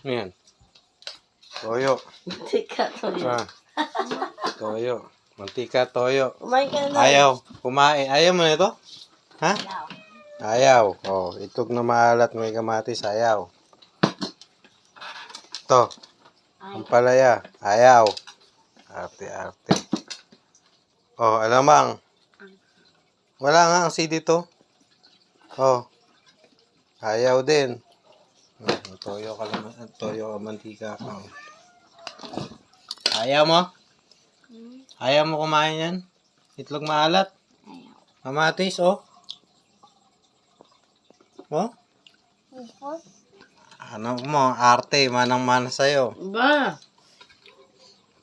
Yan. Toyo. Mantika to. Ah. Toyo. Mantika, toyo. Kumain ka na. Ayaw. Kumain. Ayaw mo na ito? Ha? Ayaw. Ayaw. Oh, itlog na maalat, may kamatis. Ayaw. Ito. Ang palaya. Ayaw. Arte-arte. Oh, alamang. Wala nga ang seed dito. Oh. Ayaw din. Toyo ka naman. Toyo ka mantika. Oh. Ayaw mo? Ayaw mo kumain yan? Itlog maalat? Ayaw. Kamatis, oh. Oh? Ano mo? Arte. Manang-mana sa'yo. Ba?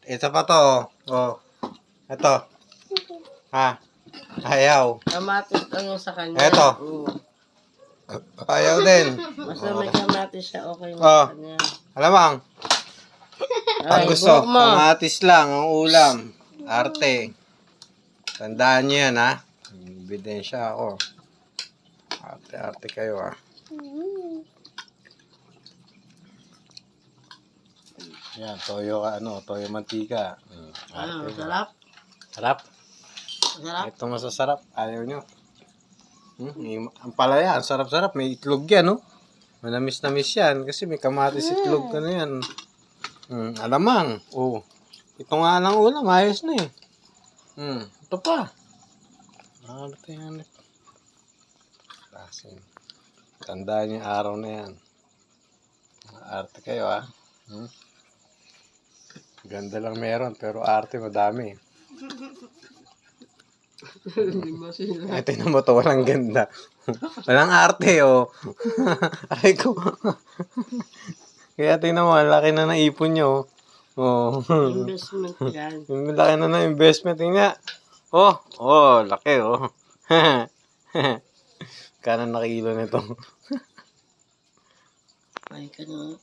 Ito pa to, oh. Oh. Ito. Ha? Ayaw. Kamatis lang yung sa kanya. Eto. Oo. Ayaw din. Basta may kamatis siya, okay na Oh. sa kanya. Alamang. Ang Ay, gusto, buhok mo. kamatis lang ang ulam. Arte. Tandaan nyo yan, ha? Ebidensya ako. Arte-arte kayo, ha? Yan, toyo ka, toyo mantika. Ano, Arte. sarap? Sarap. Sarap? Ito masasarap. Ayaw nyo. Ang palaya, ang sarap-sarap. May itlog yan, no? Manamis-namis yan. Kasi may kamatis itlog ka na yan. Alamang. Oh. Ito nga lang ulam. Ayos na eh. Ito pa. Arte yan. Klasin. Tandaan yung araw na yan. Arte kayo, ha? Ganda lang meron, pero arte madami. Hindi mo sila. Ay, tingnan mo to, walang ganda. Walang arte, oh. Ay ko. Kaya tingnan mo, laki na naipon nyo. Oh. Investment yan. Yung laki na na investment niya. Oh, laki, oh. Kanan na kilo nito. Ay ka na.